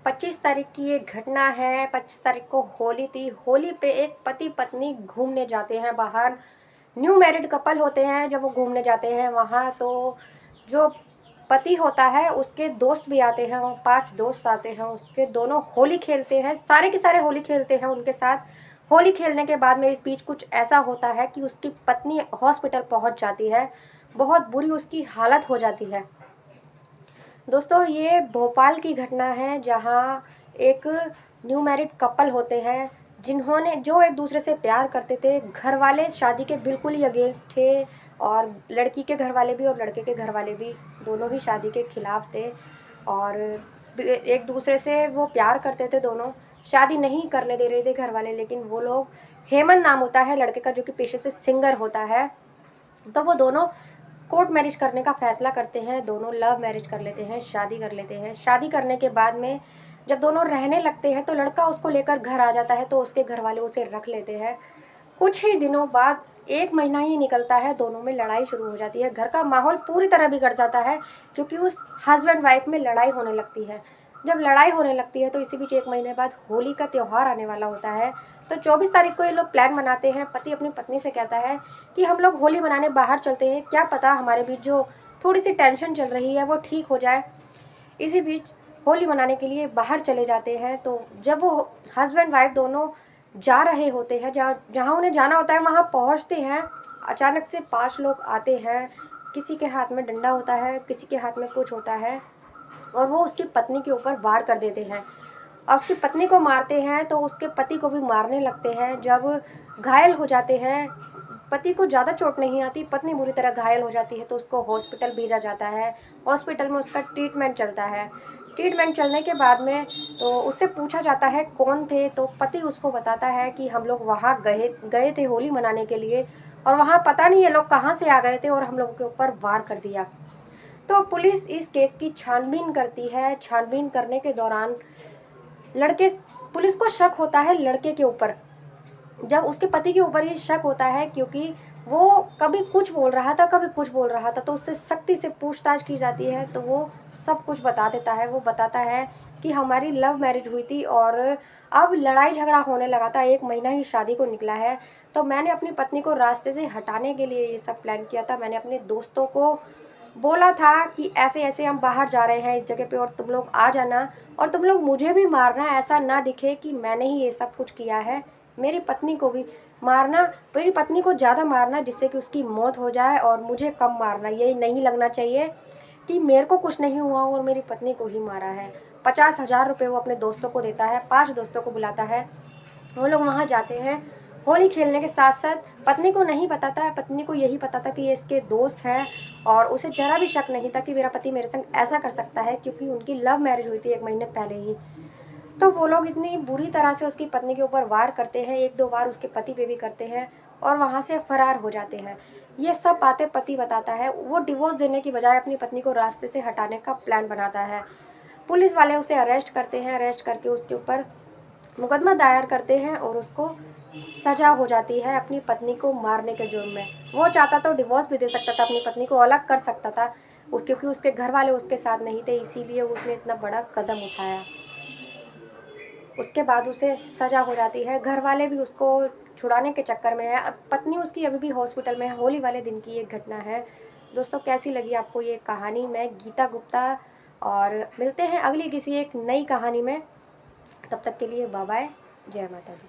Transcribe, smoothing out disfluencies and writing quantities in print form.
25 तारीख की ये घटना है। 25 तारीख को होली थी। होली पे एक पति पत्नी घूमने जाते हैं बाहर। न्यू मैरिड कपल होते हैं जब वो घूमने जाते हैं वहाँ, तो जो पति होता है उसके दोस्त भी आते हैं, वो 5 दोस्त आते हैं उसके, दोनों होली खेलते हैं, सारे के सारे होली खेलते हैं उनके साथ। होली खेलने के बाद में इस बीच कुछ ऐसा होता है कि उसकी पत्नी हॉस्पिटल पहुँच जाती है। बहुत बुरी उसकी हालत हो जाती है। दोस्तों, ये भोपाल की घटना है जहाँ एक न्यू मैरिड कपल होते हैं जिन्होंने जो एक दूसरे से प्यार करते थे। घर वाले शादी के बिल्कुल ही अगेंस्ट थे और लड़की के घर वाले भी और लड़के के घर वाले भी दोनों ही शादी के खिलाफ थे और एक दूसरे से वो प्यार करते थे। दोनों शादी नहीं करने दे रहे थे घर वाले, लेकिन वो लोग, हेमंत नाम होता है लड़के का जो कि पेशे से सिंगर होता है, तो वो दोनों कोर्ट मैरिज करने का फैसला करते हैं। दोनों लव मैरिज कर लेते हैं, शादी कर लेते हैं। शादी करने के बाद में जब दोनों रहने लगते हैं तो लड़का उसको लेकर घर आ जाता है, तो उसके घर वाले उसे रख लेते हैं। कुछ ही दिनों बाद, 1 महीना ही निकलता है, दोनों में लड़ाई शुरू हो जाती है। घर का माहौल पूरी तरह बिगड़ जाता है क्योंकि उस हस्बैंड वाइफ में लड़ाई होने लगती है। जब लड़ाई होने लगती है तो इसी बीच 1 महीने बाद होली का त्यौहार आने वाला होता है। तो 24 तारीख को ये लोग प्लान बनाते हैं। पति अपनी पत्नी से कहता है कि हम लोग होली मनाने बाहर चलते हैं, क्या पता हमारे बीच जो थोड़ी सी टेंशन चल रही है वो ठीक हो जाए। इसी बीच होली मनाने के लिए बाहर चले जाते हैं। तो जब वो हस्बैंड वाइफ दोनों जा रहे होते हैं, जहाँ उन्हें जाना होता है वहाँ पहुँचते हैं, अचानक से 5 लोग आते हैं। किसी के हाथ में डंडा होता है, किसी के हाथ में कुछ होता है और वो उसकी पत्नी के ऊपर वार कर देते हैं और उसकी पत्नी को मारते हैं, तो उसके पति को भी मारने लगते हैं। जब घायल हो जाते हैं, पति को ज़्यादा चोट नहीं आती, पत्नी बुरी तरह घायल हो जाती है, तो उसको हॉस्पिटल भेजा जाता है। हॉस्पिटल में उसका ट्रीटमेंट चलता है। ट्रीटमेंट चलने के बाद में तो उससे पूछा जाता है कौन थे, तो पति उसको बताता है कि हम लोग वहाँ गए गए थे होली मनाने के लिए और वहाँ पता नहीं ये लोग कहाँ से आ गए थे और हम लोगों के ऊपर वार कर दिया। तो पुलिस इस केस की छानबीन करती है। छानबीन करने के दौरान लड़के पुलिस को शक होता है लड़के के ऊपर। जब उसके पति के ऊपर ये शक होता है क्योंकि वो कभी कुछ बोल रहा था, कभी कुछ बोल रहा था, तो उससे सख्ती से पूछताछ की जाती है तो वो सब कुछ बता देता है। वो बताता है कि हमारी लव मैरिज हुई थी और अब लड़ाई झगड़ा होने लगा था, 1 महीना ही शादी को निकला है, तो मैंने अपनी पत्नी को रास्ते से हटाने के लिए ये सब प्लान किया था। मैंने अपने दोस्तों को बोला था कि ऐसे ऐसे हम बाहर जा रहे हैं इस जगह पे और तुम लोग आ जाना और तुम लोग मुझे भी मारना, ऐसा ना दिखे कि मैंने ही ये सब कुछ किया है। मेरी पत्नी को भी मारना, मेरी पत्नी को ज़्यादा मारना जिससे कि उसकी मौत हो जाए और मुझे कम मारना। ये नहीं लगना चाहिए कि मेरे को कुछ नहीं हुआ और मेरी पत्नी को ही मारा है। 50,000 रुपये वो अपने दोस्तों को देता है, 5 दोस्तों को बुलाता है। वो लोग वहाँ जाते हैं होली खेलने के साथ साथ। पत्नी को नहीं पता था, पत्नी को यही पता था कि ये इसके दोस्त हैं और उसे ज़रा भी शक नहीं था कि मेरा पति मेरे संग ऐसा कर सकता है क्योंकि उनकी लव मैरिज हुई थी 1 महीने पहले ही। तो वो लोग इतनी बुरी तरह से उसकी पत्नी के ऊपर वार करते हैं, 1-2 बार उसके पति पे भी करते हैं और वहाँ से फरार हो जाते हैं। ये सब बातें पति बताता है। वो डिवोर्स देने की बजाय अपनी पत्नी को रास्ते से हटाने का प्लान बनाता है। पुलिस वाले उसे अरेस्ट करते हैं, अरेस्ट करके उसके ऊपर मुकदमा दायर करते हैं और उसको सजा हो जाती है अपनी पत्नी को मारने के जुर्म में। वो चाहता तो डिवोर्स भी दे सकता था, अपनी पत्नी को अलग कर सकता था, क्योंकि उसके घर वाले उसके साथ नहीं थे, इसीलिए उसने इतना बड़ा कदम उठाया। उसके बाद उसे सजा हो जाती है। घर वाले भी उसको छुड़ाने के चक्कर में है। अब पत्नी उसकी अभी भी हॉस्पिटल में है। होली वाले दिन की ये घटना है। दोस्तों, कैसी लगी आपको ये कहानी? मैं गीता गुप्ता और मिलते हैं अगली किसी एक नई कहानी में। तब तक के लिए बाय बाय। जय माता दी।